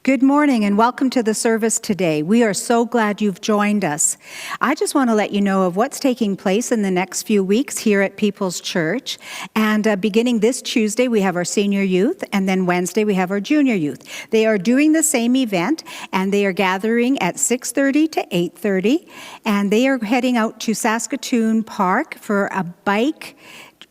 Good morning and welcome to the service today. We are so glad you've joined us. I just want to let you know of what's taking place in the next few weeks here at People's Church. And beginning this Tuesday, we have our senior youth, and then Wednesday, we have our junior youth. They are doing the same event, and they are gathering at 6:30 to 8:30, and they are heading out to Saskatoon Park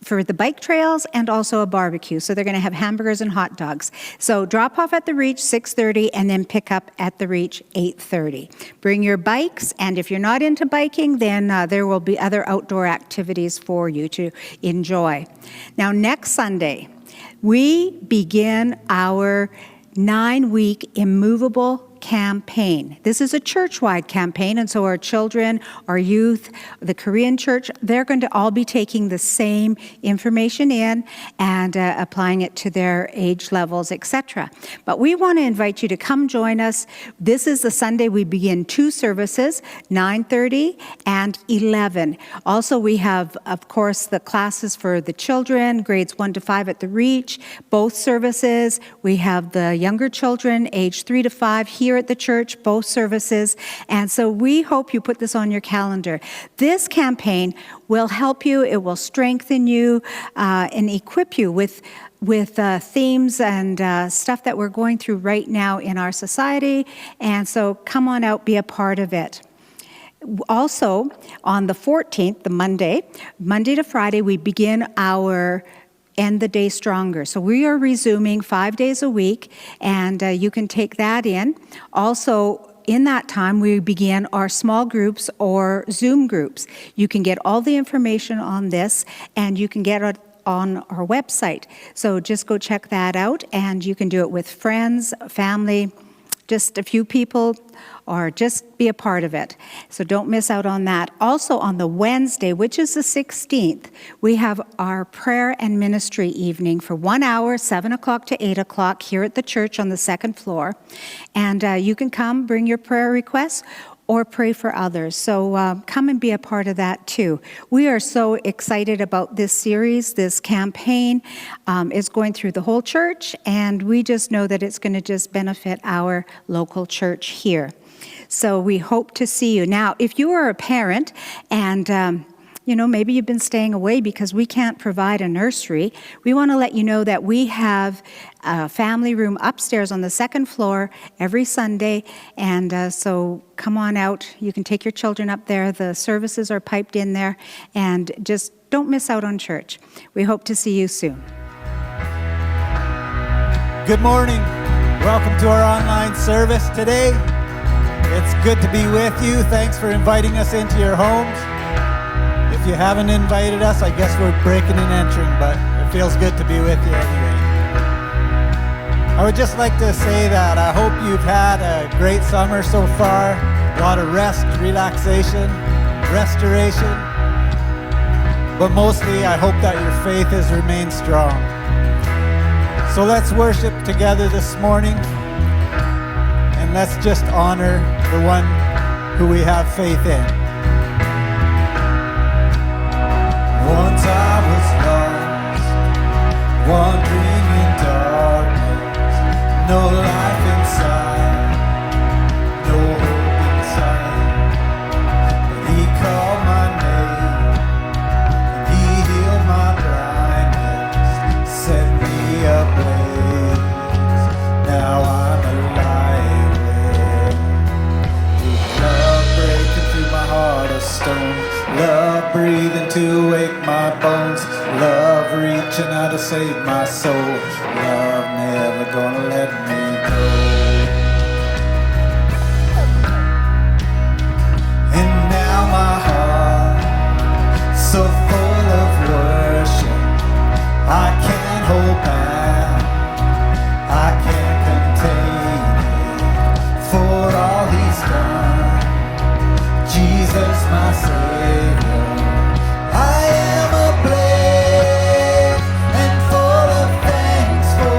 for the bike trails and also a barbecue. So they're going to have hamburgers and hot dogs. So drop off at the Reach 6:30 and then pick up at the Reach 8:30. Bring your bikes, and if you're not into biking, then there will be other outdoor activities for you to enjoy. Now, next Sunday, we begin our 9-week Immovable campaign. This is a church-wide campaign, and so our children, our youth, the Korean church, they're going to all be taking the same information in and applying it to their age levels, etc. But we want to invite you to come join us. This is the Sunday we begin 2 services, 9:30 and 11. Also, we have, of course, the classes for the children, grades 1 to 5 at the Reach, both services. We have the younger children, age 3 to 5, here at the church, both services. And so we hope you put this on your calendar. This campaign will help you, it will strengthen you, and equip you with themes and stuff that we're going through right now in our society. And so come on out, be a part of it. Also, on the 14th, the Monday to Friday, we begin our End the Day Stronger. So we are resuming 5 days a week, and you can take that in. Also, in that time, we begin our small groups or Zoom groups. You can get all the information on this, and you can get it on our website. So just go check that out, and you can do it with friends, family, just a few people, or just be a part of it. So don't miss out on that. Also on the Wednesday, which is the 16th, we have our prayer and ministry evening for 1 hour, 7 o'clock to 8 o'clock here at the church on the 2nd floor. And you can come, bring your prayer requests, or pray for others. So come and be a part of that too. We are so excited about this series, this campaign. It's going through the whole church, and we just know that it's going to just benefit our local church here. So we hope to see you. Now, if you are a parent and maybe you've been staying away because we can't provide a nursery, we want to let you know that we have a family room upstairs on the 2nd floor every Sunday. And so come on out. You can take your children up there. The services are piped in there. And just don't miss out on church. We hope to see you soon. Good morning. Welcome to our online service today. It's good to be with you. Thanks for inviting us into your homes. If you haven't invited us, I guess we're breaking and entering, but it feels good to be with you anyway. I would just like to say that I hope you've had a great summer so far. A lot of rest, relaxation, restoration. But mostly, I hope that your faith has remained strong. So let's worship together this morning, and let's just honor the one who we have faith in. Once I was lost, wandering in darkness, no life inside, no hope inside. But he called my name, and he healed my blindness, set me ablaze. Now I'm alive with love breaking through my heart of stone. Love breathing to wake my bones. Love reaching out to save my soul. Love never gonna let me go. And now my heart, so full of worship, I can't hold back, I can't contain it. For all he's done, Jesus my Savior. I am ablaze and full of thanks for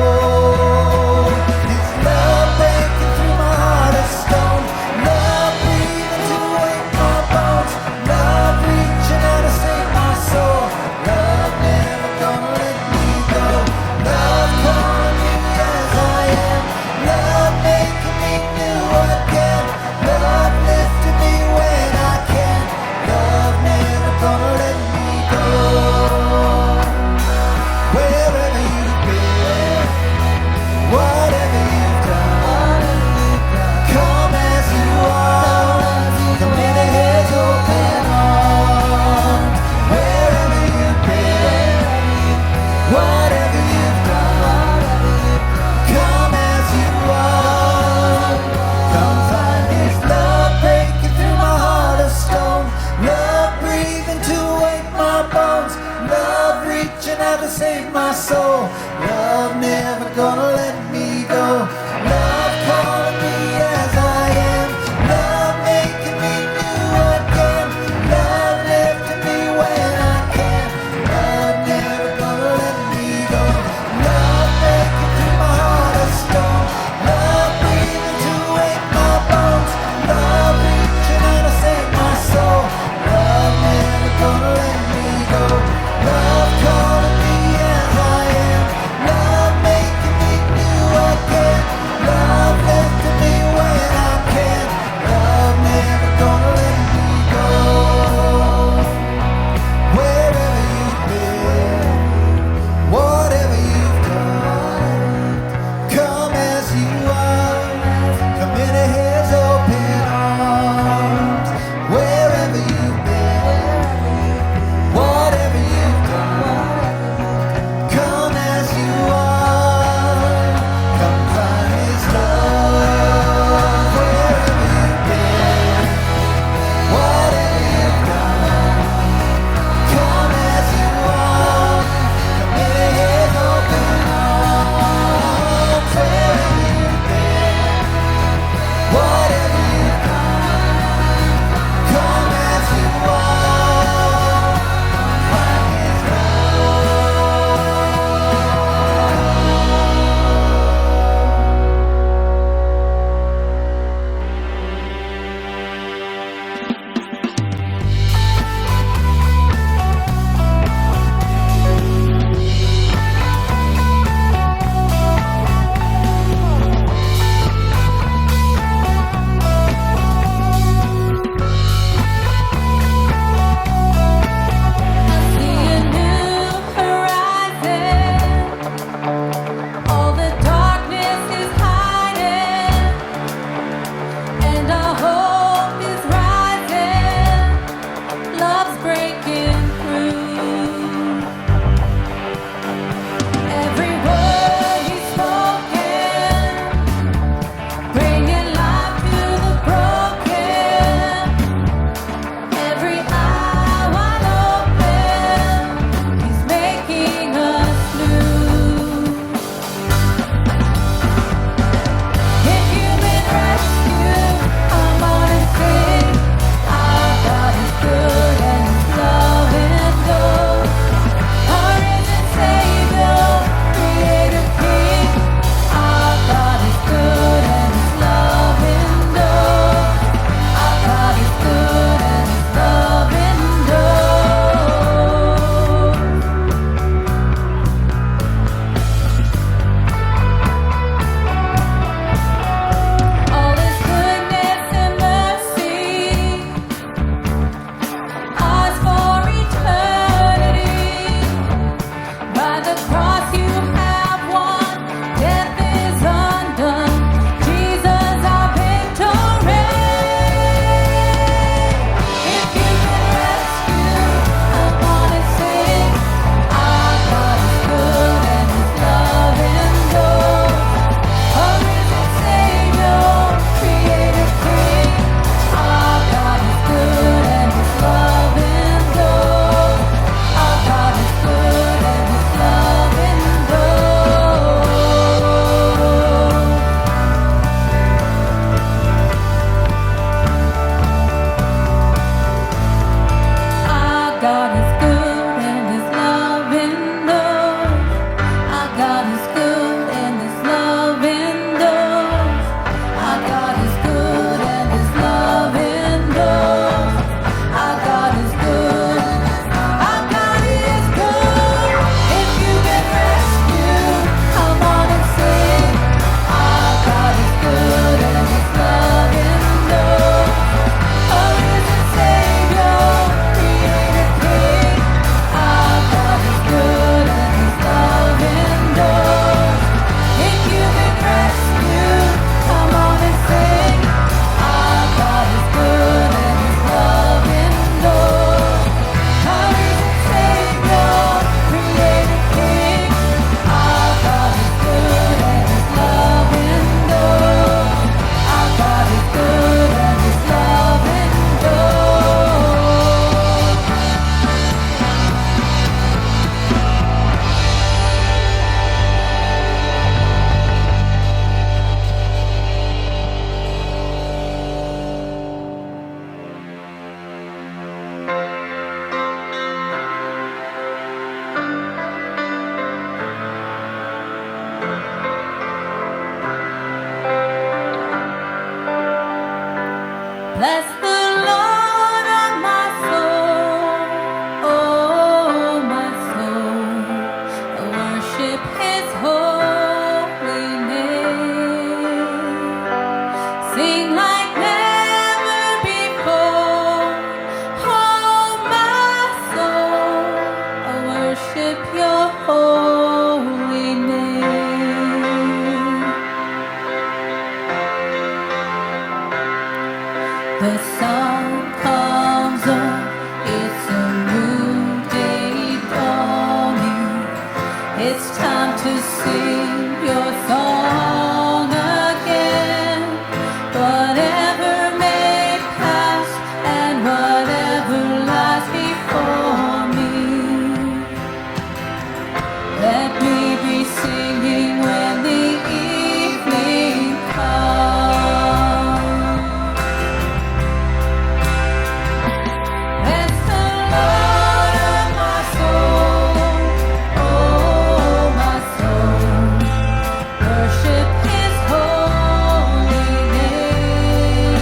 Bless the Lord, oh my soul, oh my soul. Worship His holy name. Sing like never before, oh my soul. Worship Your holy name. The sun comes up, it's a new day dawning. It's time to sing Your song again. Whatever may pass and whatever lies before me, let me be singing when the evening comes. Bless the Lord, oh my soul, oh my soul. Worship His holy name.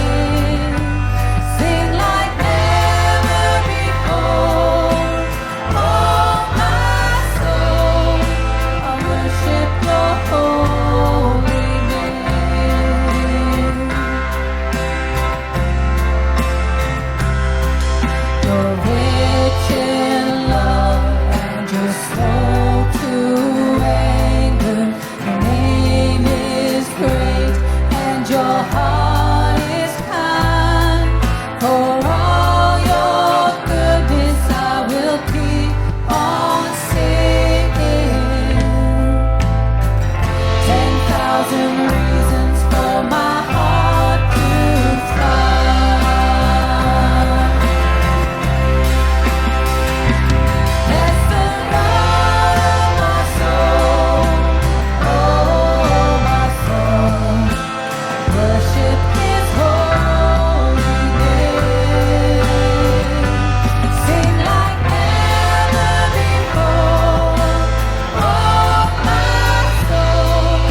Sing like never before, oh my soul. I worship Your holy name. You're rich in love and You're slow to anger. Your name is great and Your heart is kind. For all Your goodness I will keep on singing. 10,000 reasons for my heart to find. Bless the Lord, oh my soul, oh my soul. Worship His holy name. Sing like never before, oh my soul.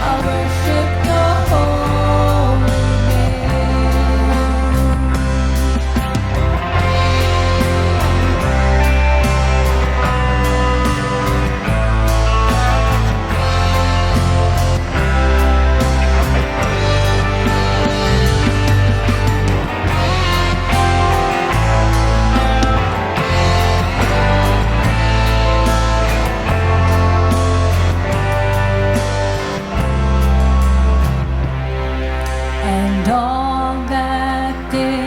I worship Your holy name. And on that day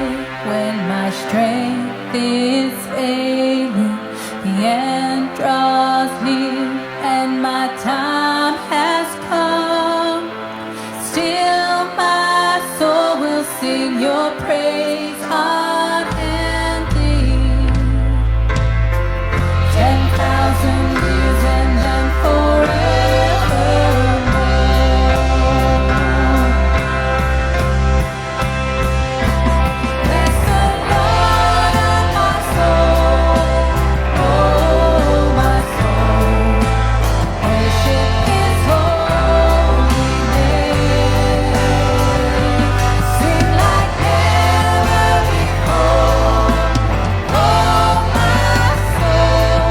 when my strength is failing, the end draws near and my time has come. Still my soul will sing Your praise unending. 10,000 years and then forevermore. Bless the Lord, oh my soul, oh my soul. Worship His holy name. Sing like never before, oh my soul.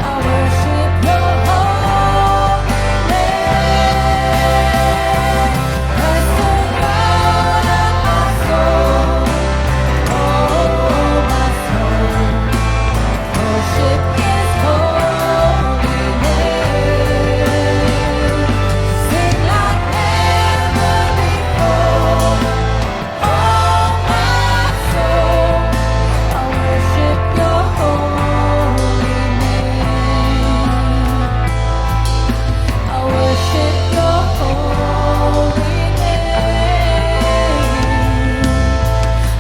I worship Your holy name. Bless the Lord, oh my soul, oh my soul. Worship His holy name. Sing like never before, oh my soul. I worship Your holy name. I worship Your holy name.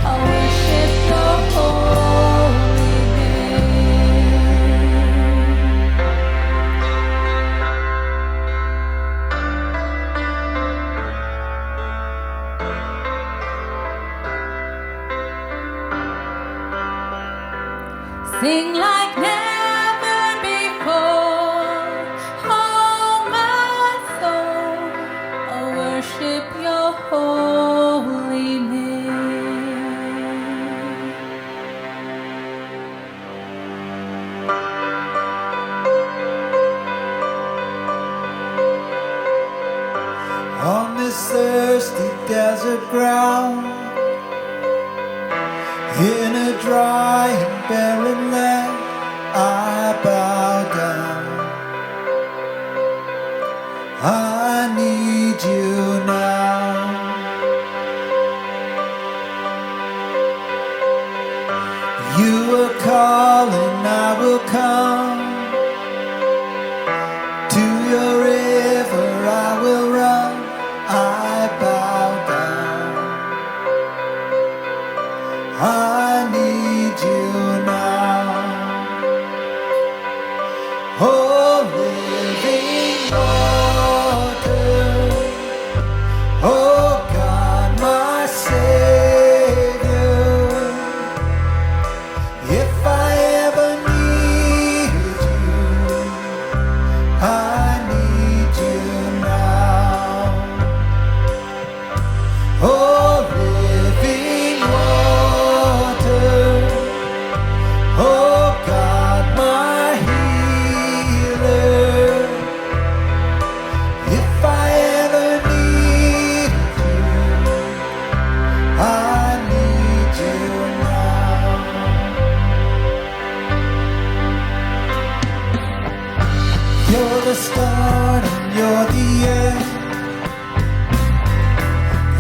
I worship Your holy name. Sing like never before, oh my soul. I worship Your holy name. this thirsty desert ground, in a dry and barren land, I bow down. I need you now. You are calling, I will come. To your river I will run. I bow down. I need you now. Oh, living water. Oh, God, my Savior. If I ever needed you, I need you now. Oh, living water. Oh, God, my healer. If I ever needed you, I need you now. You're the start and you're the end.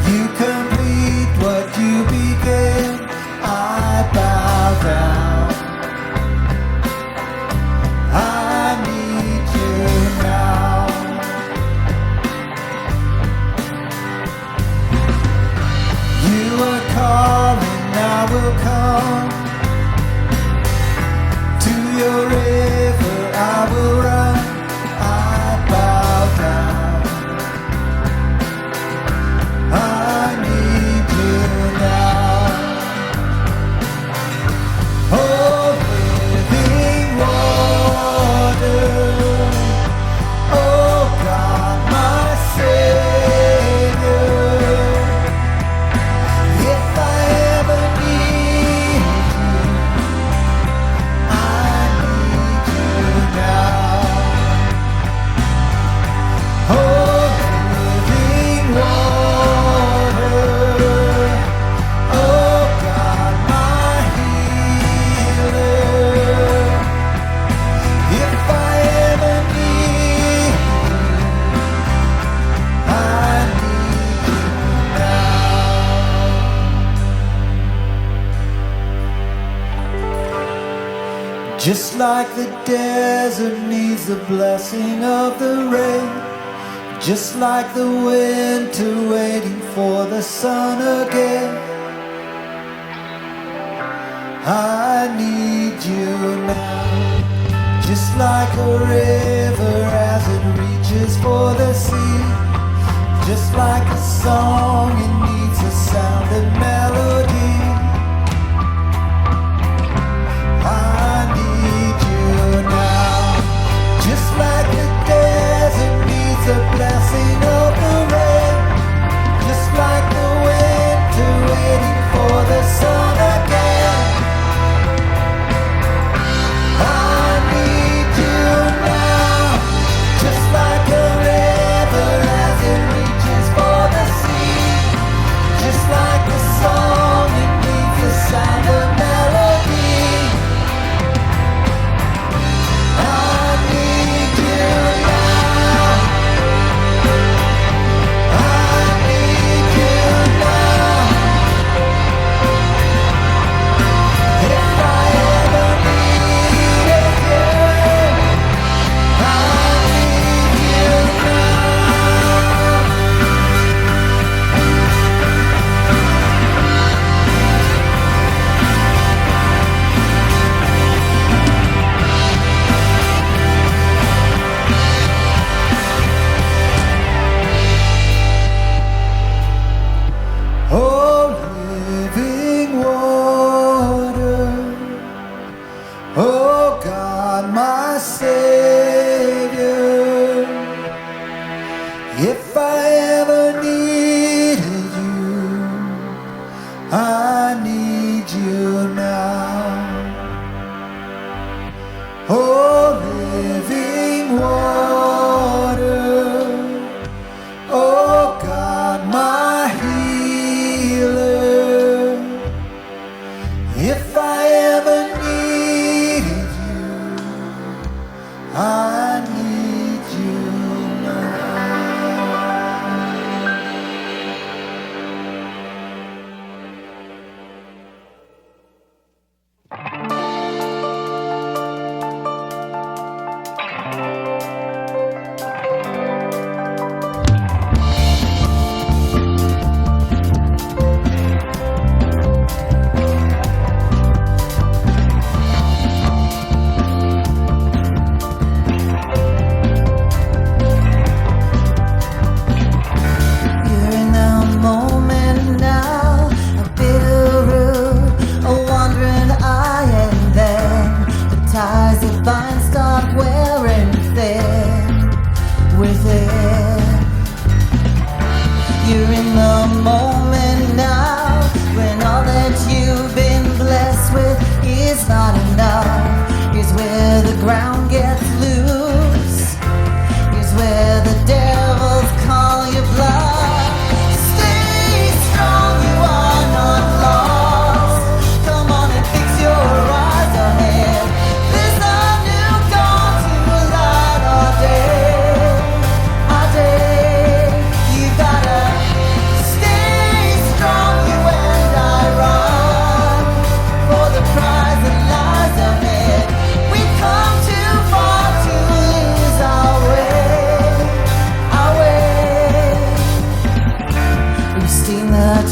You complete what you began. I bow down. I need you now. You are calling, I will come. To your river I will run. I bow down. I need you now. Oh, living water. Oh, God, my Savior. If I ever need you, I need you now. Oh, living water. Oh, God, my healer. If I ever need you, I need you now. Just like the desert needs the blessing of the rain, just like the winter waiting for the sun again, I need you now. Just like a river as it reaches for the sea, just like a song, it needs a sound and melody. I need you now. Just like the desert needs a blessing of the rain, just like the winter waiting for the sun again, I need you now. Just like a river as it reaches for the sea, just like a song it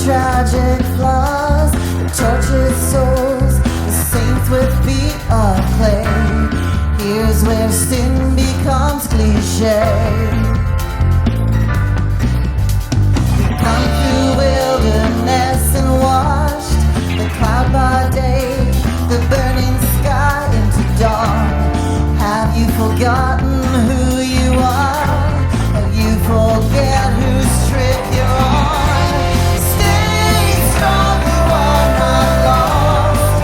tragic flaws, the tortured souls, the saints with feet of clay. Here's where sin becomes cliche. We come through wilderness and washed the cloud by day, the burning sky into dawn. Have you forgotten who you are? Have you forget whose trick you're on? Stay strong, you are not lost.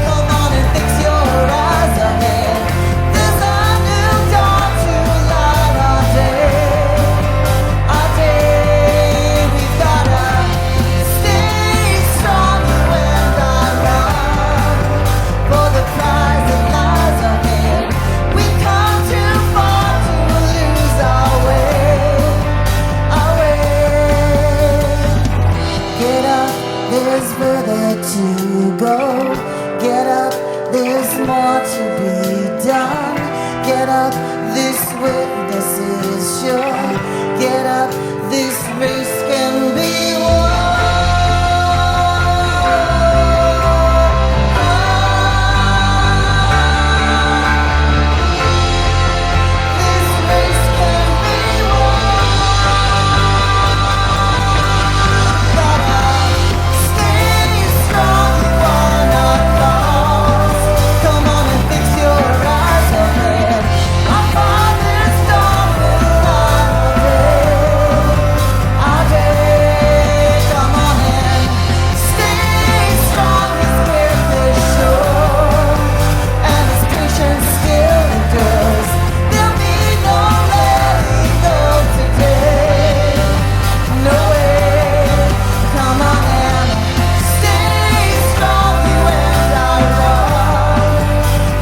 Come on and fix your eyes ahead. There's a new dawn to light our day. Our day, we've gotta stay strong, you and I run for the prize that lies ahead. We've come too far to lose our way, our way. Get up, there's further to go. Get up, there's more to be done. Get up, this witness is sure. Get up, this race can be won. This race can be won. Gotta stay strong, you are not lost. Come on and fix your eyes ahead. Our Father's dawn will light our day. Come on and stay strong. His gift is sure, and His patience still endures. There'll be no letting go today. No way. Come on and stay strong. You and I run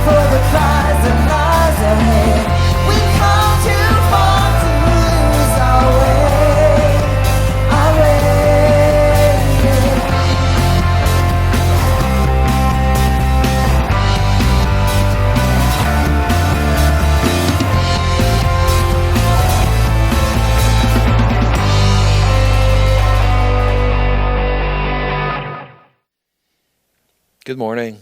for the prize that lies ahead. We've come too far to lose our way, our way. Good morning.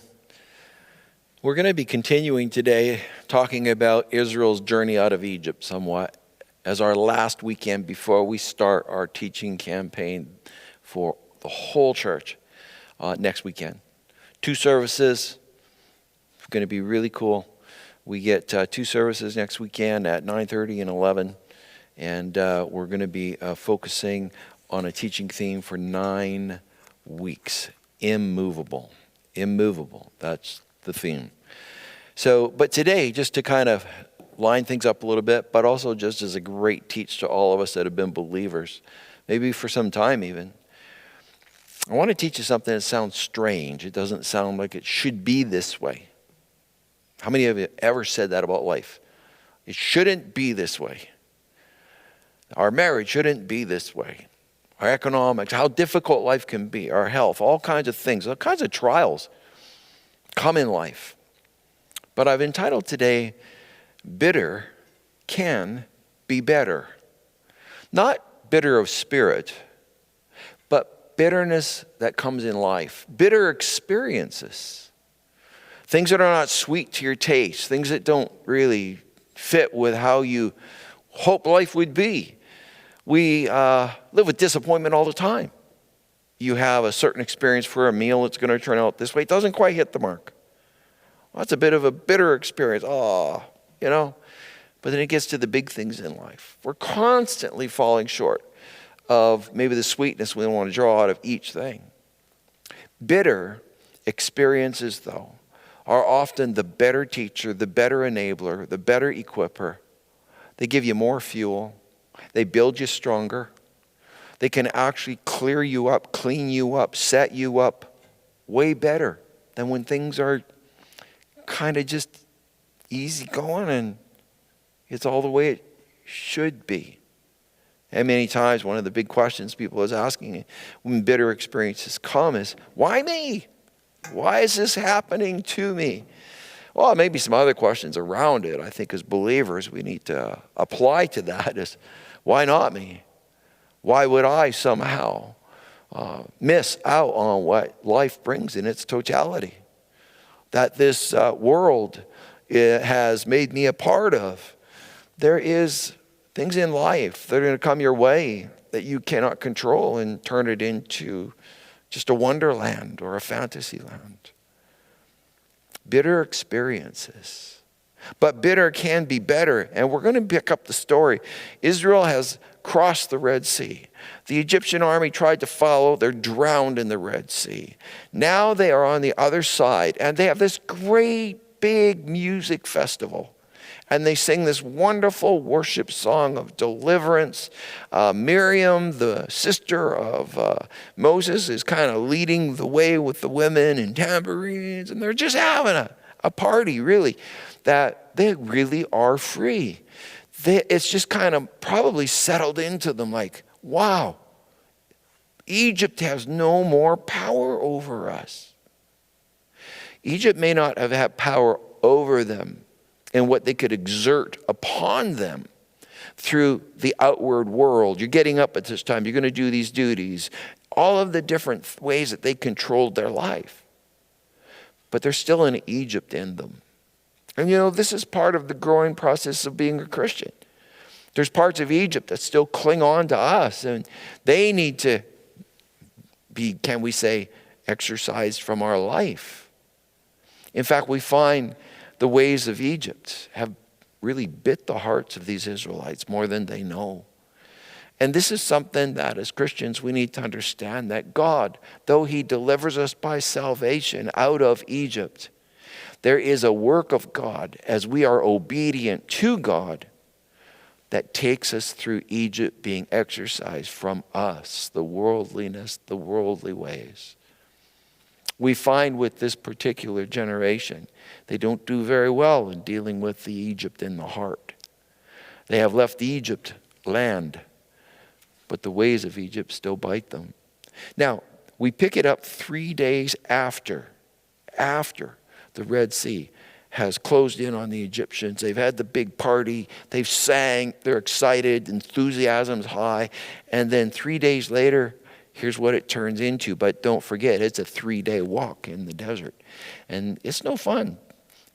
We're going to be continuing today talking about Israel's journey out of Egypt somewhat as our last weekend before we start our teaching campaign for the whole church next weekend. 2 services, going to be really cool. We get 2 services next weekend at 9:30 and 11, and we're going to be focusing on a teaching theme for 9 weeks, Immovable. Immovable, that's the theme. So, but today, just to kind of line things up a little bit, but also just as a great teach to all of us that have been believers, maybe for some time even, I want to teach you something that sounds strange. It doesn't sound like it should be this way. How many of you ever said that about life? It shouldn't be this way. Our marriage shouldn't be this way. Our economics, how difficult life can be, our health, all kinds of things, all kinds of trials come in life. But I've entitled today, Bitter Can Be Better. Not bitter of spirit, but bitterness that comes in life. Bitter experiences. Things that are not sweet to your taste, things that don't really fit with how you hope life would be. We live with disappointment all the time. You have a certain experience for a meal that's going to turn out this way. It doesn't quite hit the mark. Well, that's a bit of a bitter experience. But then it gets to the big things in life. We're constantly falling short of maybe the sweetness we want to draw out of each thing. Bitter experiences, though, are often the better teacher, the better enabler, the better equipper. They give you more fuel. They build you stronger. They can actually clear you up, clean you up, set you up way better than when things are kind of just easy going and it's all the way it should be. And many times one of the big questions people is asking when bitter experiences come is, why me? Why is this happening to me? Well, maybe some other questions around it. I think as believers we need to apply to that is, why not me? Why would I somehow? miss out on what life brings in its totality. That this world has made me a part of. There is things in life that are going to come your way that you cannot control and turn it into just a wonderland or a fantasy land. Bitter experiences. But bitter can be better. And we're going to pick up the story. Israel has crossed the Red Sea. The Egyptian army tried to follow. They're drowned in the Red Sea. Now they are on the other side. And they have this great big music festival. And they sing this wonderful worship song of deliverance. Miriam, the sister of Moses, is kind of leading the way with the women and tambourines. And they're just having a party, really, that they really are free. It's just kind of probably settled into them like, wow, Egypt has no more power over us. Egypt may not have had power over them and what they could exert upon them through the outward world. You're getting up at this time. You're going to do these duties. All of the different ways that they controlled their life. But there's still an Egypt in them. And this is part of the growing process of being a Christian. There's parts of Egypt that still cling on to us. And they need to be, can we say, exorcised from our life. In fact, we find the ways of Egypt have really bit the hearts of these Israelites more than they know. And this is something that as Christians we need to understand, that God, though he delivers us by salvation out of Egypt, there is a work of God as we are obedient to God that takes us through Egypt being exorcised from us, the worldliness, the worldly ways. We find with this particular generation, they don't do very well in dealing with the Egypt in the heart. They have left Egypt land, but the ways of Egypt still bite them. Now, we pick it up 3 days after the Red Sea has closed in on the Egyptians. They've had the big party. They've sang. They're excited. Enthusiasm's high. And then 3 days later, here's what it turns into. But don't forget, it's a 3-day walk in the desert. And it's no fun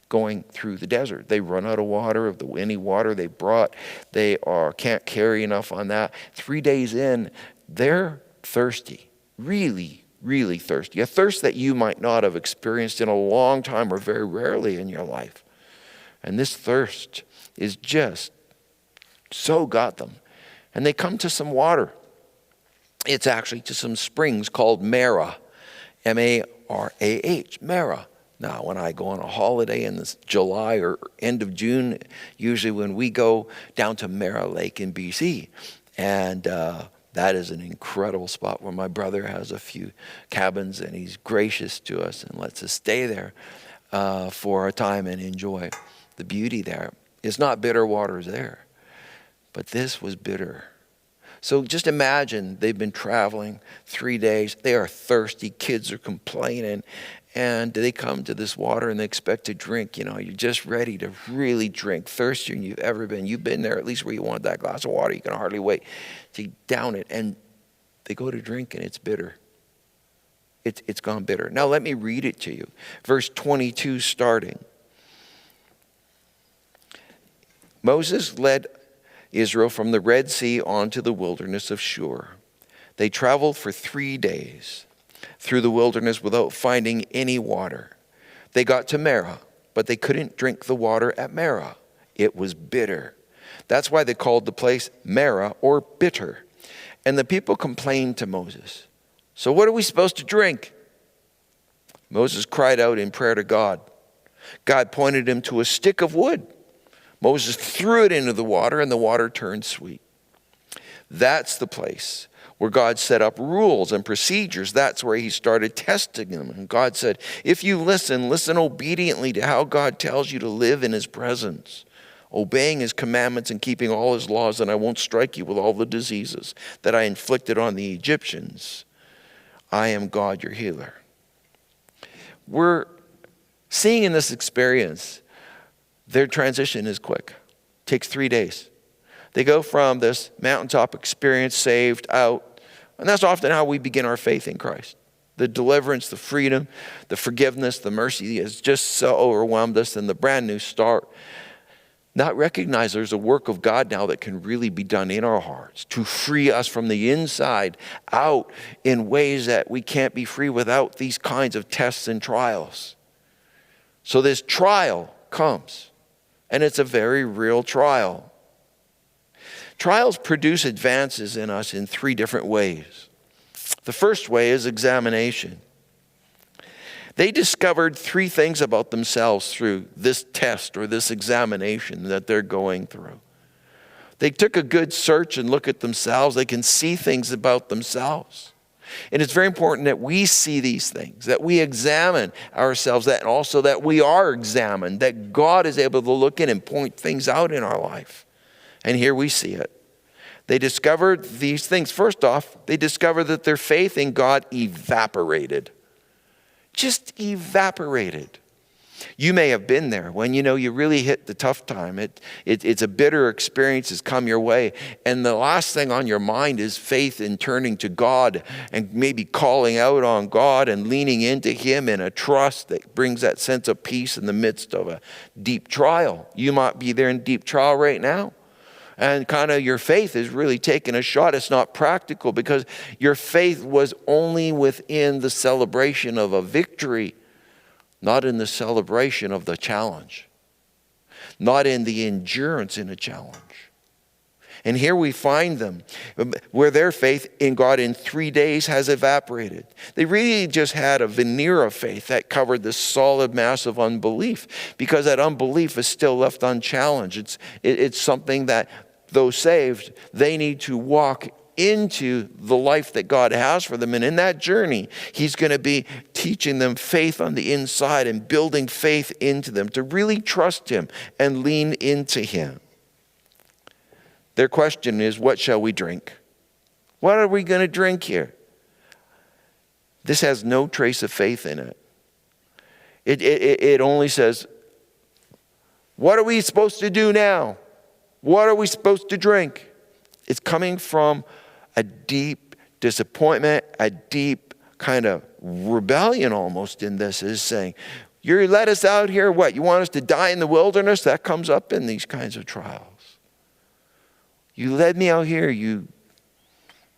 going through the desert. They run out of water, of any water they brought. They can't carry enough on that. 3 days in, they're thirsty. Really, really thirsty. A thirst that you might not have experienced in a long time or very rarely in your life. And this thirst is just so got them. And they come to some water. It's actually to some springs called Marah. M-A-R-A-H, Marah. Now, when I go on a holiday in this July or end of June, usually when we go down to Marah Lake in BC, and that is an incredible spot where my brother has a few cabins, and he's gracious to us and lets us stay there for a time and enjoy the beauty there. It's not bitter waters there, but this was bitter. So just imagine they've been traveling 3 days. They are thirsty. Kids are complaining. And they come to this water and they expect to drink. You're just ready to really drink, thirstier than you've ever been. You've been there at least where you want that glass of water. You can hardly wait to down it. And they go to drink and it's bitter. It's gone bitter. Now let me read it to you. Verse 22 starting. Moses led Israel from the Red Sea onto the wilderness of Shur. They traveled for 3 days through the wilderness without finding any water. They got to Marah, but they couldn't drink the water at Marah. It was bitter. That's why they called the place Marah, or bitter. And the people complained to Moses. So what are we supposed to drink? Moses cried out in prayer to God. God pointed him to a stick of wood. Moses threw it into the water, and the water turned sweet. That's the place where God set up rules and procedures. That's where he started testing them. And God said, if you listen obediently to how God tells you to live in his presence, obeying his commandments and keeping all his laws, then I won't strike you with all the diseases that I inflicted on the Egyptians. I am God, your healer. We're seeing in this experience, their transition is quick. It takes 3 days. They go from this mountaintop experience, saved out, And that's often how we begin our faith in Christ. The deliverance, the freedom, the forgiveness, the mercy has just so overwhelmed us, and the brand new start. Not recognize there's a work of God now that can really be done in our hearts to free us from the inside out in ways that we can't be free without these kinds of tests and trials. So this trial comes, and it's a very real trial. Trials produce advances in us in 3 different ways. The first way is examination. They discovered 3 things about themselves through this test or this examination that they're going through. They took a good search and look at themselves. They can see things about themselves. And it's very important that we see these things, that we examine ourselves, that also that we are examined, that God is able to look in and point things out in our life. And here we see it. They discovered these things. First off, they discovered that their faith in God evaporated. Just evaporated. You may have been there when you really hit the tough time. It's a bitter experience has come your way. And the last thing on your mind is faith in turning to God and maybe calling out on God and leaning into Him in a trust that brings that sense of peace in the midst of a deep trial. You might be there in deep trial right now. And kind of your faith is really taking a shot. It's not practical because your faith was only within the celebration of a victory, not in the celebration of the challenge, not in the endurance in a challenge. And here we find them where their faith in God in 3 days has evaporated. They really just had a veneer of faith that covered this solid mass of unbelief, because that unbelief is still left unchallenged. It's something that those saved, they need to walk into the life that God has for them. And in that journey, He's going to be teaching them faith on the inside and building faith into them to really trust Him and lean into Him. Their question is, what shall we drink? What are we going to drink here? This has no trace of faith in it. It only says, what are we supposed to do now? What are we supposed to drink? It's coming from a deep disappointment, a deep kind of rebellion almost in this, is saying, you let us out here, what? You want us to die in the wilderness? That comes up in these kinds of trials. You led me out here. You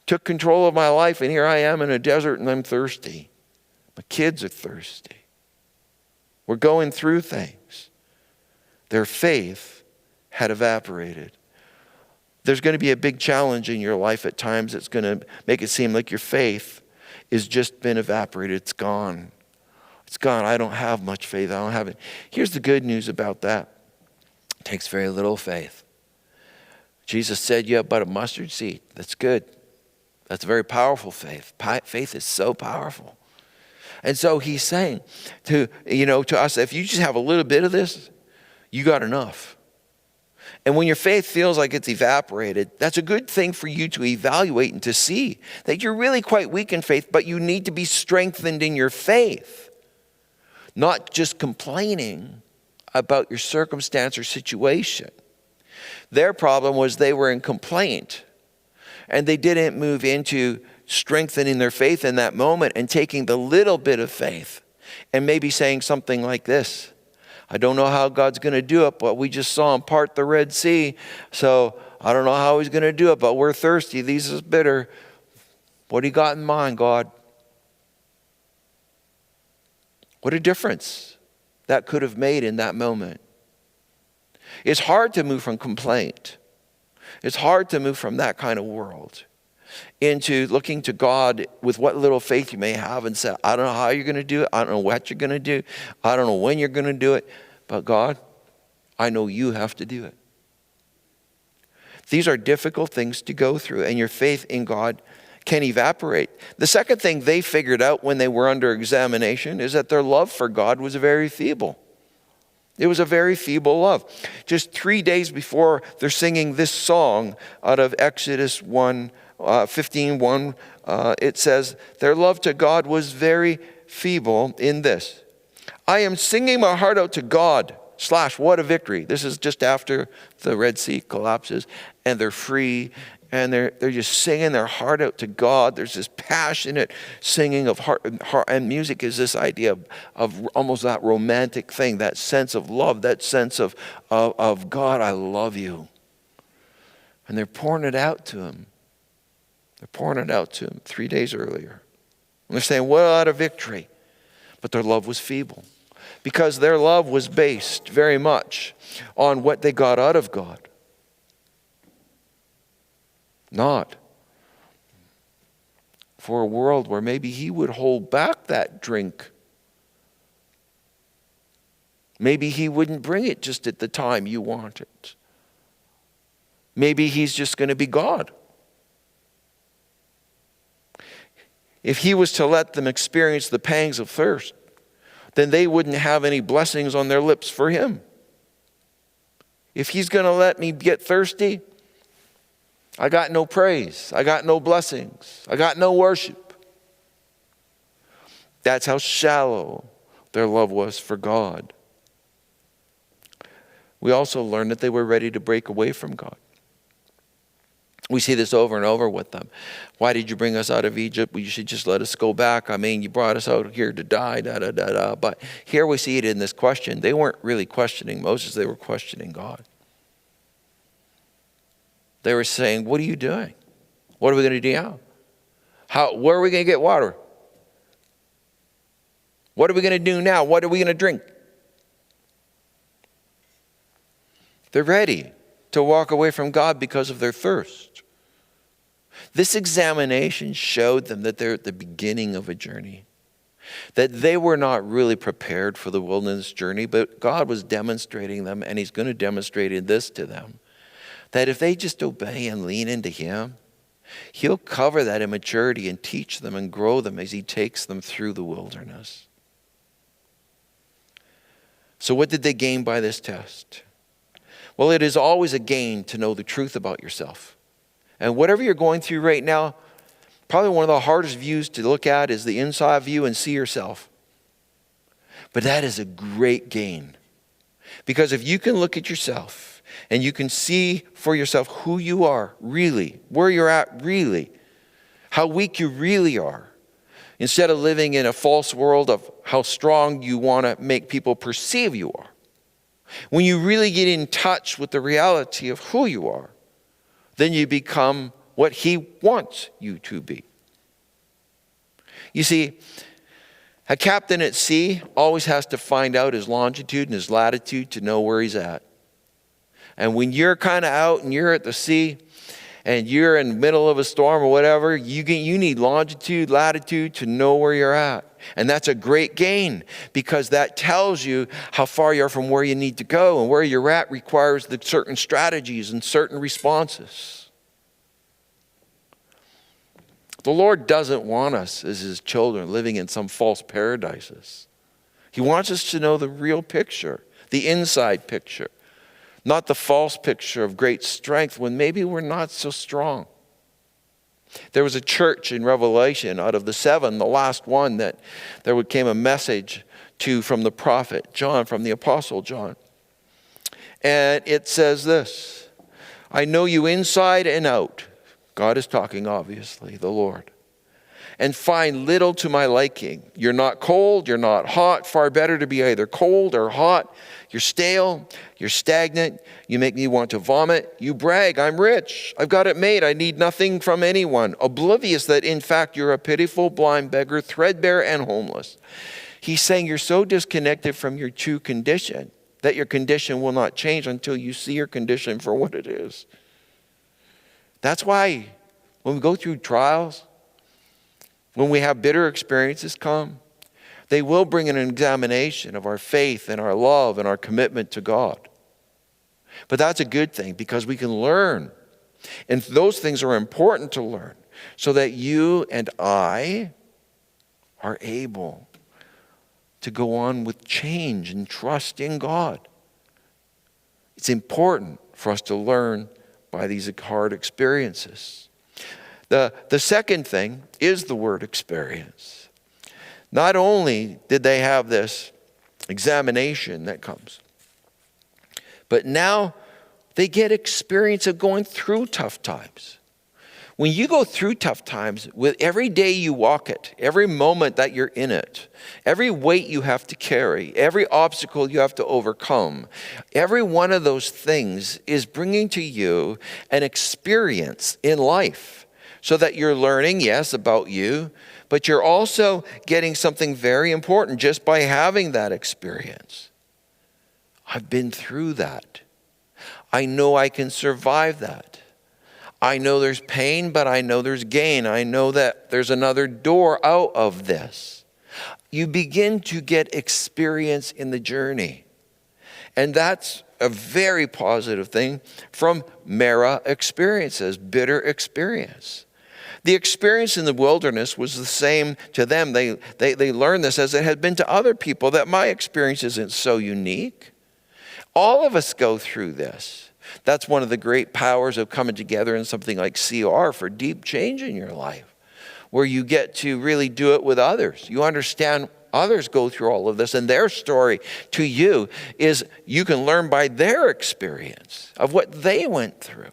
took control of my life, and here I am in a desert, and I'm thirsty. My kids are thirsty. We're going through things. Their faith had evaporated. There's going to be a big challenge in your life at times that's going to make it seem like your faith has just been evaporated. It's gone. It's gone. I don't have much faith. I don't have it. Here's the good news about that. It takes very little faith. Jesus said, you have but a mustard seed. That's good. That's very powerful faith. Faith is so powerful. And so He's saying to us, if you just have a little bit of this, you got enough. And when your faith feels like it's evaporated, that's a good thing for you to evaluate and to see that you're really quite weak in faith, but you need to be strengthened in your faith. Not just complaining about your circumstance or situation. Their problem was they were in complaint, and they didn't move into strengthening their faith in that moment and taking the little bit of faith and maybe saying something like this. I don't know how God's going to do it, but we just saw Him part the Red Sea, so I don't know how He's going to do it, but we're thirsty. These is bitter. What do you got in mind, God? What a difference that could have made in that moment. It's hard to move from complaint. It's hard to move from that kind of world into looking to God with what little faith you may have and say, I don't know how you're going to do it. I don't know what you're going to do. I don't know when you're going to do it. But God, I know you have to do it. These are difficult things to go through, and your faith in God can evaporate. The second thing they figured out when they were under examination is that their love for God was very feeble. It was a very feeble love. Just 3 days before they're singing this song out of Exodus 15:1, it says, their love to God was very feeble in this. I am singing my heart out to God, / what a victory. This is just after the Red Sea collapses and they're free And they're just singing their heart out to God. There's this passionate singing of heart, and music is this idea of almost that romantic thing, that sense of love, that sense of God, I love you. And they're pouring it out to him. They're pouring it out to him 3 days earlier. And they're saying, what a victory. But their love was feeble. Because their love was based very much on what they got out of God. Not for a world where maybe he would hold back that drink. Maybe he wouldn't bring it just at the time you want it. Maybe he's just going to be God. If he was to let them experience the pangs of thirst, then they wouldn't have any blessings on their lips for him. If he's going to let me get thirsty, I got no praise. I got no blessings. I got no worship. That's how shallow their love was for God. We also learned that they were ready to break away from God. We see this over and over with them. Why did you bring us out of Egypt? Well, you should just let us go back. I mean, you brought us out here to die, da-da-da-da. But here we see it in this question. They weren't really questioning Moses. They were questioning God. They were saying, what are you doing? What are we going to do now? Where are we going to get water? What are we going to do now? What are we going to drink? They're ready to walk away from God because of their thirst. This examination showed them that they're at the beginning of a journey. That they were not really prepared for the wilderness journey, but God was demonstrating them, and he's going to demonstrate this to them. That if they just obey and lean into him, he'll cover that immaturity and teach them and grow them as he takes them through the wilderness. So what did they gain by this test? Well, it is always a gain to know the truth about yourself. And whatever you're going through right now, probably one of the hardest views to look at is the inside view and see yourself. But that is a great gain. Because if you can look at yourself and you can see for yourself who you are really, where you're at really, how weak you really are, instead of living in a false world of how strong you want to make people perceive you are. When you really get in touch with the reality of who you are, then you become what he wants you to be. You see, a captain at sea always has to find out his longitude and his latitude to know where he's at. And when you're kind of out and you're at the sea and you're in the middle of a storm or whatever, you need longitude, latitude to know where you're at. And that's a great gain because that tells you how far you are from where you need to go, and where you're at requires the certain strategies and certain responses. The Lord doesn't want us as his children living in some false paradises. He wants us to know the real picture, the inside picture, not the false picture of great strength when maybe we're not so strong. There was a church in Revelation out of the 7, the last one, that there came a message to from the prophet John, from the apostle John. And it says this: I know you inside and out. God is talking, obviously, the Lord. And find little to my liking. You're not cold, you're not hot. Far better to be either cold or hot. You're stale, you're stagnant, you make me want to vomit. You brag, I'm rich, I've got it made, I need nothing from anyone. Oblivious that in fact you're a pitiful blind beggar, threadbare and homeless. He's saying you're so disconnected from your true condition that your condition will not change until you see your condition for what it is. That's why when we go through trials, when we have bitter experiences come, they will bring an examination of our faith and our love and our commitment to God. But that's a good thing because we can learn. And those things are important to learn so that you and I are able to go on with change and trust in God. It's important for us to learn by these hard experiences. The second thing is the word experience. Not only did they have this examination that comes, but now they get experience of going through tough times. When you go through tough times, with every day you walk it, every moment that you're in it, every weight you have to carry, every obstacle you have to overcome, every one of those things is bringing to you an experience in life so that you're learning, yes, about you, but you're also getting something very important just by having that experience. I've been through that. I know I can survive that. I know there's pain, but I know there's gain. I know that there's another door out of this. You begin to get experience in the journey. And that's a very positive thing from Mara experiences, bitter experience. The experience in the wilderness was the same to them. They learned this as it had been to other people, that my experience isn't so unique. All of us go through this. That's one of the great powers of coming together in something like CR for deep change in your life, where you get to really do it with others. You understand others go through all of this, and their story to you is you can learn by their experience of what they went through.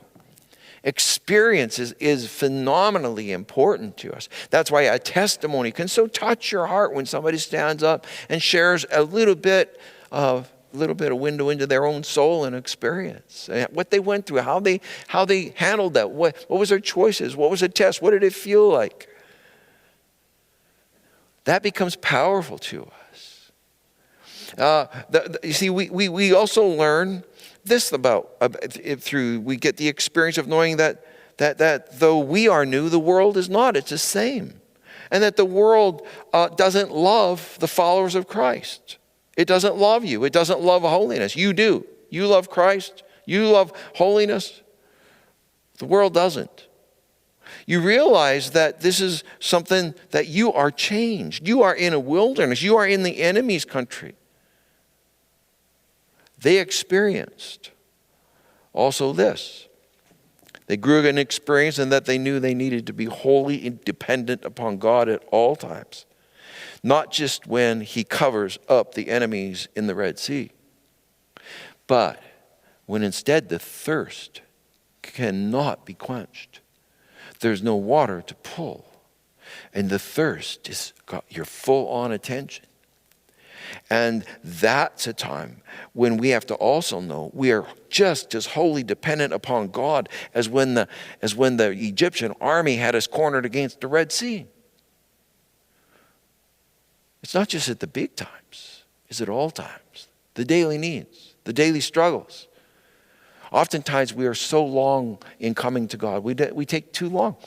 Experience is phenomenally important to us. That's why a testimony can so touch your heart when somebody stands up and shares a little bit of window into their own soul and experience, and what they went through, how they handled that, what was their choices, what was the test, what did it feel like. That becomes powerful to us. You see, we also learn this we get the experience of knowing that though we are new, the world is not. It's the same, and that the world doesn't love the followers of Christ. It doesn't love you. It doesn't love holiness. You do. You love Christ. You love holiness. The world doesn't. You realize that this is something that you are changed. You are in a wilderness. You are in the enemy's country. They experienced also this. They grew in experience in that they knew they needed to be wholly dependent upon God at all times. Not just when he covers up the enemies in the Red Sea, but when instead the thirst cannot be quenched. There's no water to pull, and the thirst has got your full on attention. And that's a time when we have to also know we are just as wholly dependent upon God as when the Egyptian army had us cornered against the Red Sea. It's not just at the big times, it's at all times. The daily needs, the daily struggles. Oftentimes we are so long in coming to God. We take too long.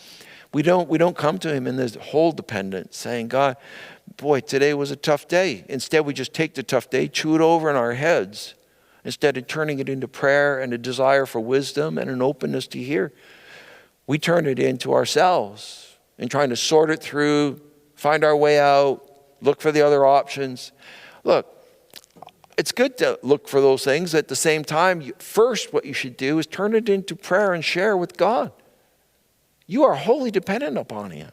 We don't come to him in this whole dependence, saying, God, boy, today was a tough day. Instead, we just take the tough day, chew it over in our heads, instead of turning it into prayer and a desire for wisdom and an openness to hear. We turn it into ourselves and trying to sort it through, find our way out, look for the other options. Look, it's good to look for those things. At the same time, first what you should do is turn it into prayer and share with God. You are wholly dependent upon him.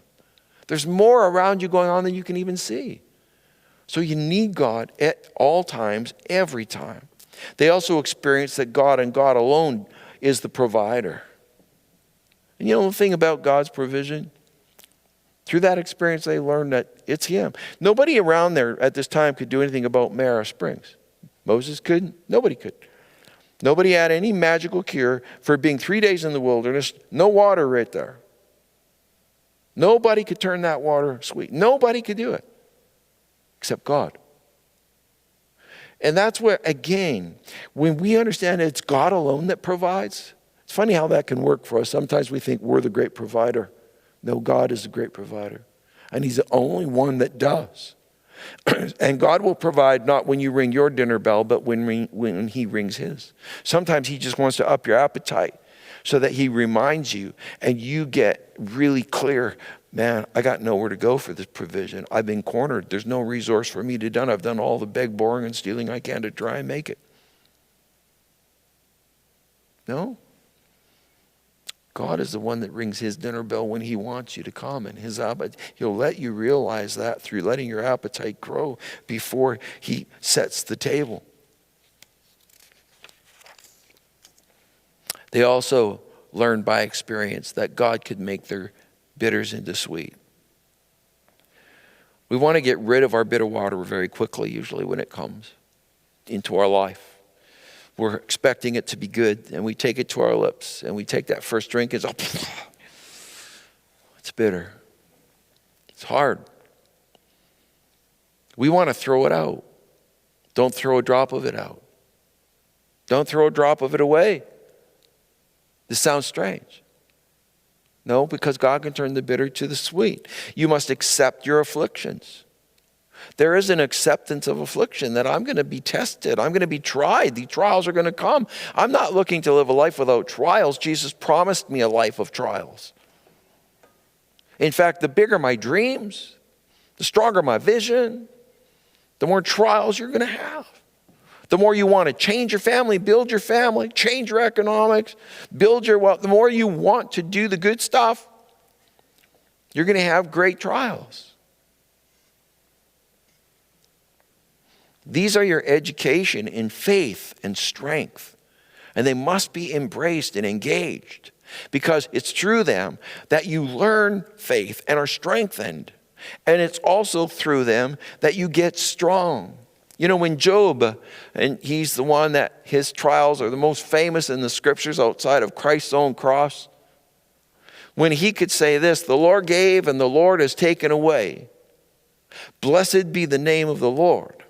There's more around you going on than you can even see. So you need God at all times, every time. They also experience that God and God alone is the provider. And you know the thing about God's provision? Through that experience, they learned that it's him. Nobody around there at this time could do anything about Mara Springs. Moses couldn't. Nobody could. Nobody had any magical cure for being 3 days in the wilderness. No water right there. Nobody could turn that water sweet. Nobody could do it except God. And that's where, again, when we understand it's God alone that provides, it's funny how that can work for us. Sometimes we think we're the great provider. No, God is the great provider. And he's the only one that does. And God will provide not when you ring your dinner bell, but when he rings his. Sometimes he just wants to up your appetite so that he reminds you and you get really clear, man, I got nowhere to go for this provision. I've been cornered. There's no resource for me to do. I've done all the beg, borrowing, and stealing I can to try and make it. No? God is the one that rings his dinner bell when he wants you to come, and he'll let you realize that through letting your appetite grow before he sets the table. They also learned by experience that God could make their bitters into sweet. We want to get rid of our bitter water very quickly, usually when it comes into our life. We're expecting it to be good, and we take it to our lips, and we take that first drink, and it's bitter. It's hard. We want to throw it out. Don't throw a drop of it out. Don't throw a drop of it away. This sounds strange. No, because God can turn the bitter to the sweet. You must accept your afflictions. There is an acceptance of affliction that I'm going to be tested. I'm going to be tried. The trials are going to come. I'm not looking to live a life without trials. Jesus promised me a life of trials. In fact, the bigger my dreams, the stronger my vision, the more trials you're going to have. The more you want to change your family, build your family, change your economics, build your wealth, the more you want to do the good stuff, you're going to have great trials. These are your education in faith and strength, and they must be embraced and engaged because it's through them that you learn faith and are strengthened, and it's also through them that you get strong. You know, when Job, and he's the one that his trials are the most famous in the scriptures outside of Christ's own cross, when he could say this, the Lord gave and the Lord has taken away. Blessed be the name of the Lord.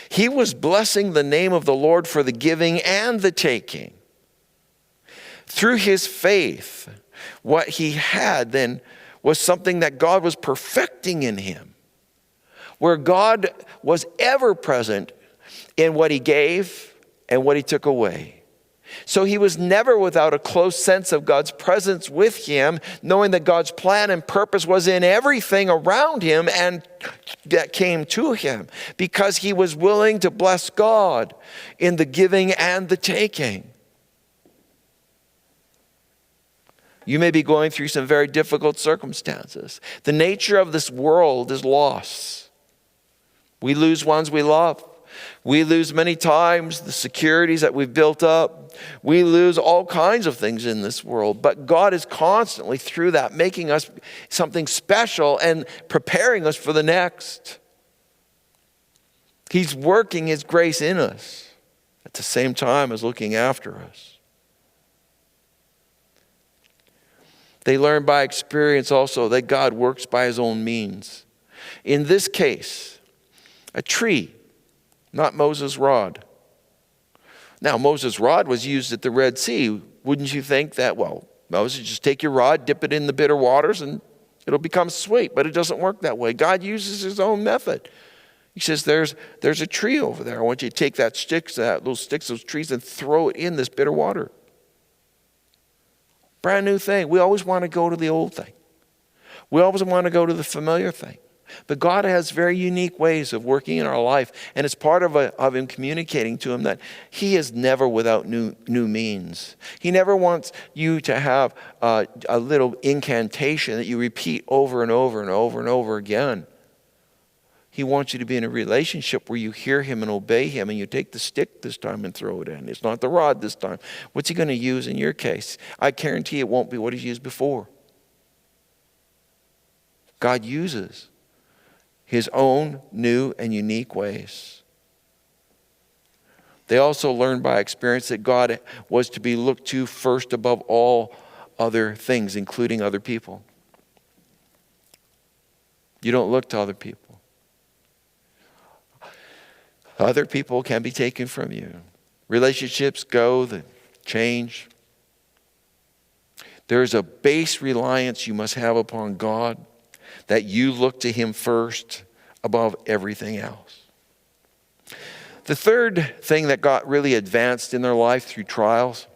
He was blessing the name of the Lord for the giving and the taking. Through his faith, what he had then was something that God was perfecting in him, where God was ever present in what he gave and what he took away. So he was never without a close sense of God's presence with him, knowing that God's plan and purpose was in everything around him and that came to him, because he was willing to bless God in the giving and the taking. You may be going through some very difficult circumstances. The nature of this world is loss. We lose ones we love. We lose many times the securities that we've built up. We lose all kinds of things in this world. But God is constantly through that making us something special and preparing us for the next. He's working his grace in us at the same time as looking after us. They learn by experience also that God works by his own means. In this case, a tree, not Moses' rod. Now, Moses' rod was used at the Red Sea. Wouldn't you think that, well, Moses, just take your rod, dip it in the bitter waters, and it'll become sweet. But it doesn't work that way. God uses his own method. He says, there's a tree over there. I want you to take those sticks, those trees, and throw it in this bitter water. Brand new thing. We always want to go to the old thing. We always want to go to the familiar thing. But God has very unique ways of working in our life, and it's part of him communicating to him that he is never without new means. He never wants you to have a little incantation that you repeat over and over and over and over again. He wants you to be in a relationship where you hear him and obey him, and you take the stick this time and throw it in. It's not the rod this time. What's he going to use in your case? I guarantee it won't be what he's used before. God uses his own new and unique ways. They also learned by experience that God was to be looked to first above all other things, including other people. You don't look to other people. Other people can be taken from you. Relationships go, they change. There is a base reliance you must have upon God, that you look to him first above everything else. The third thing that got really advanced in their life through trials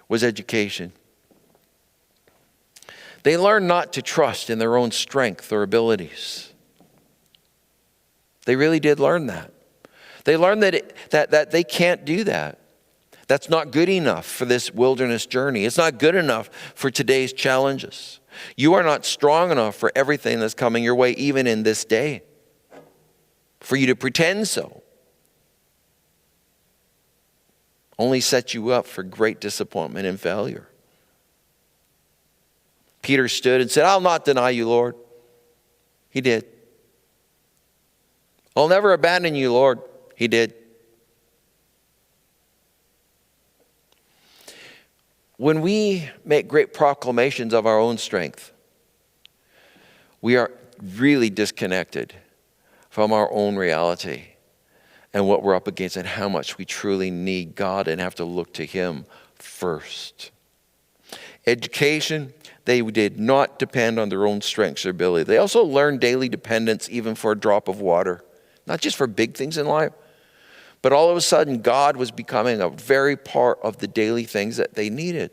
was education. They learned not to trust in their own strength or abilities. They really did learn that. They learned that they can't do that. That's not good enough for this wilderness journey. It's not good enough for today's challenges. You are not strong enough for everything that's coming your way, even in this day, for you to pretend so. Only sets you up for great disappointment and failure. Peter stood and said, I'll not deny you, Lord. He did. I'll never abandon you, Lord. He did. When we make great proclamations of our own strength, we are really disconnected from our own reality and what we're up against and how much we truly need God and have to look to Him first. Education, they did not depend on their own strengths or ability. They also learned daily dependence even for a drop of water. Not just for big things in life, but all of a sudden God was becoming a very part of the daily things that they needed.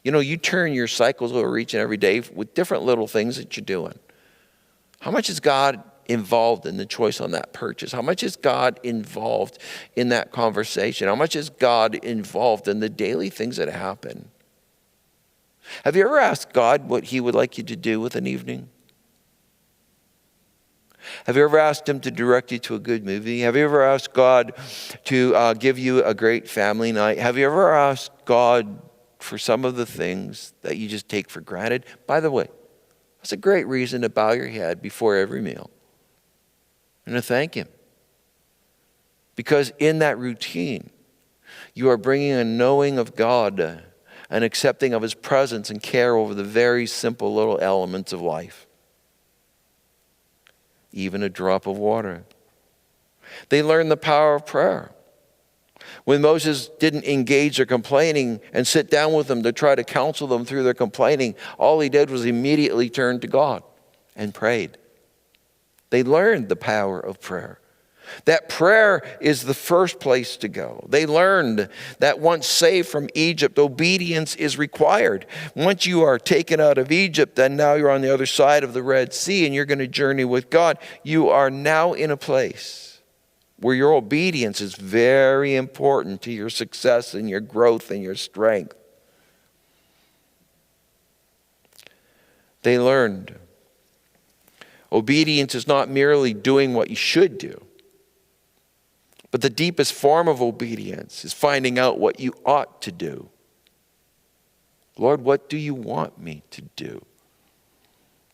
You know, you turn your cycles over each and every day with different little things that you're doing. How much is God involved in the choice on that purchase? How much is God involved in that conversation? How much is God involved in the daily things that happen? Have you ever asked God what He would like you to do with an evening? Have you ever asked Him to direct you to a good movie? Have you ever asked God to give you a great family night? Have you ever asked God for some of the things that you just take for granted? By the way, that's a great reason to bow your head before every meal and to thank Him. Because in that routine, you are bringing a knowing of God, an accepting of His presence and care over the very simple little elements of life. Even a drop of water. They learned the power of prayer. When Moses didn't engage their complaining and sit down with them to try to counsel them through their complaining, all he did was immediately turn to God and prayed. They learned the power of prayer. That prayer is the first place to go. They learned that once saved from Egypt, obedience is required. Once you are taken out of Egypt, then now you're on the other side of the Red Sea and you're going to journey with God. You are now in a place where your obedience is very important to your success and your growth and your strength. They learned obedience is not merely doing what you should do. But the deepest form of obedience is finding out what you ought to do. Lord, what do you want me to do?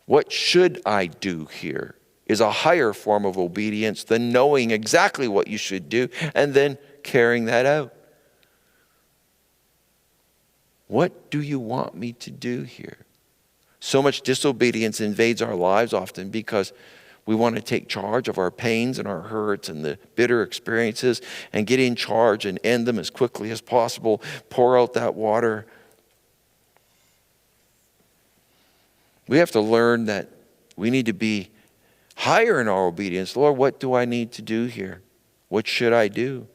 What should I do here is a higher form of obedience than knowing exactly what you should do and then carrying that out. What do you want me to do here? So much disobedience invades our lives often because we want to take charge of our pains and our hurts and the bitter experiences and get in charge and end them as quickly as possible. Pour out that water. We have to learn that we need to be higher in our obedience. Lord, what do I need to do here? What should I do?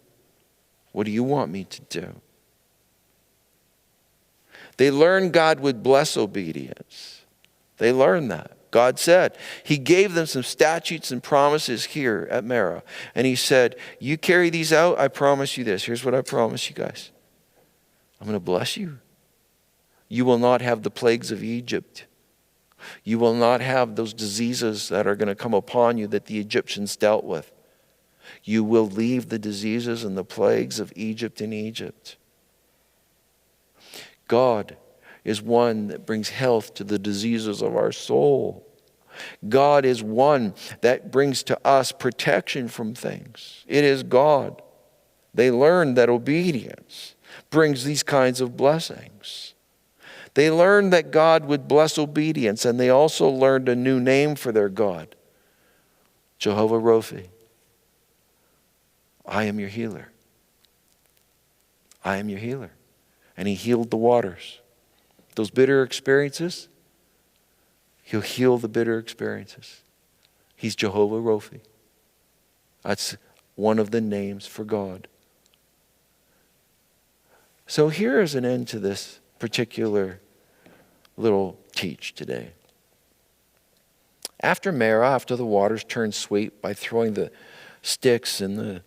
What do you want me to do? They learned God would bless obedience. They learned that. God said, He gave them some statutes and promises here at Merah. And He said, you carry these out, I promise you this. Here's what I promise you guys. I'm going to bless you. You will not have the plagues of Egypt. You will not have those diseases that are going to come upon you that the Egyptians dealt with. You will leave the diseases and the plagues of Egypt in Egypt. God is one that brings health to the diseases of our soul. God is one that brings to us protection from things. It is God. They learned that obedience brings these kinds of blessings. They learned that God would bless obedience, and they also learned a new name for their God, Jehovah Rophi. I am your healer. I am your healer. And He healed the waters. Those bitter experiences, He'll heal the bitter experiences. He's Jehovah Rophi. That's one of the names for God. So here is an end to this particular little teach today. After Merah, after the waters turned sweet by throwing the sticks in the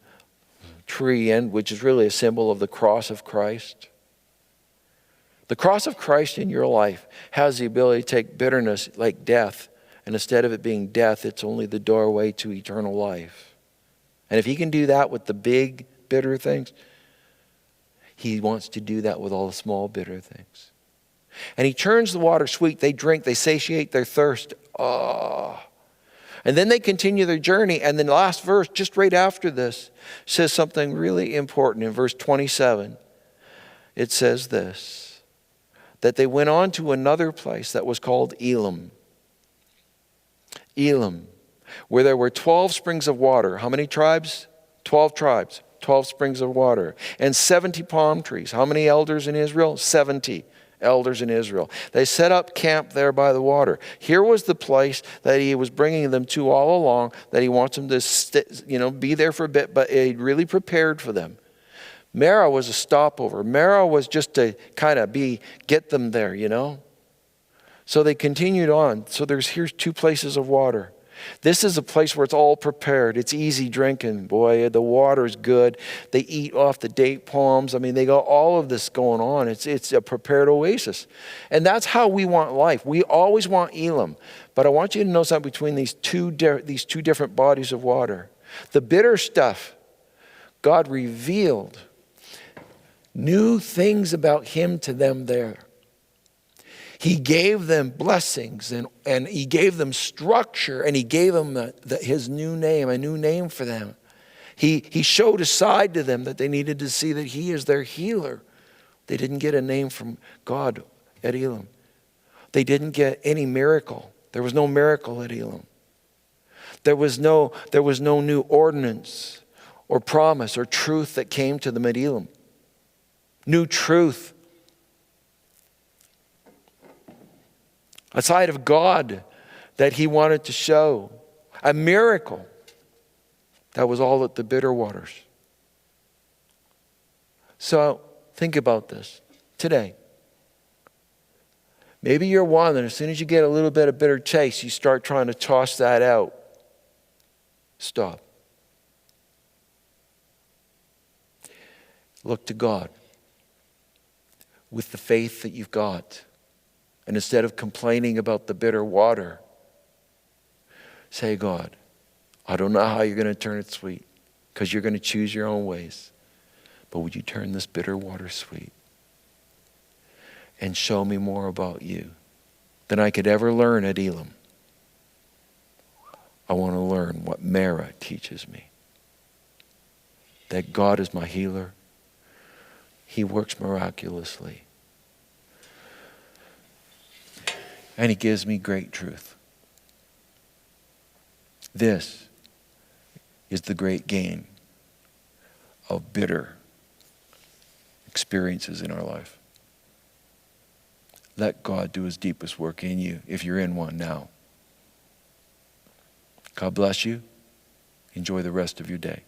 tree end, which is really a symbol of the cross of Christ. The cross of Christ in your life has the ability to take bitterness like death, and instead of it being death, it's only the doorway to eternal life. And if He can do that with the big bitter things, He wants to do that with all the small bitter things. And he turns the water sweet. They drink, they satiate their thirst. Oh. And then they continue their journey. And then the last verse, just right after this, says something really important. In verse 27, it says this, that they went on to another place that was called Elim. Elim, where there were 12 springs of water. How many tribes? 12 tribes, 12 springs of water. And 70 palm trees. How many elders in Israel? 70 elders in Israel. They set up camp there by the water. Here was the place that he was bringing them to all along, that he wants them to be there for a bit, but he really prepared for them. Marah was a stopover. Marah was just to kind of get them there, So they continued on. So here's 2 places of water. This is a place where it's all prepared. It's easy drinking. Boy, the water is good. They eat off the date palms. They got all of this going on. It's a prepared oasis. And that's how we want life. We always want Elim. But I want you to know something between these two different bodies of water. The bitter stuff, God revealed new things about him to them there. He gave them blessings and he gave them structure, and he gave them his new name, a new name for them. He showed a side to them that they needed to see, that he is their healer. They didn't get a name from God at Elim. They didn't get any miracle. There was no miracle at Elim. There was no new ordinance or promise or truth that came to them at Elim. New truth. A side of God that he wanted to show. A miracle. That was all at the bitter waters. So think about this today. Maybe you're one that as soon as you get a little bit of bitter taste, you start trying to toss that out. Stop. Look to God with the faith that you've got. And instead of complaining about the bitter water, say, God, I don't know how you're going to turn it sweet, because you're going to choose your own ways. But would you turn this bitter water sweet and show me more about you than I could ever learn at Elim? I want to learn what Marah teaches me. That God is my healer. He works miraculously. And he gives me great truth. This is the great gain of bitter experiences in our life. Let God do his deepest work in you if you're in one now. God bless you. Enjoy the rest of your day.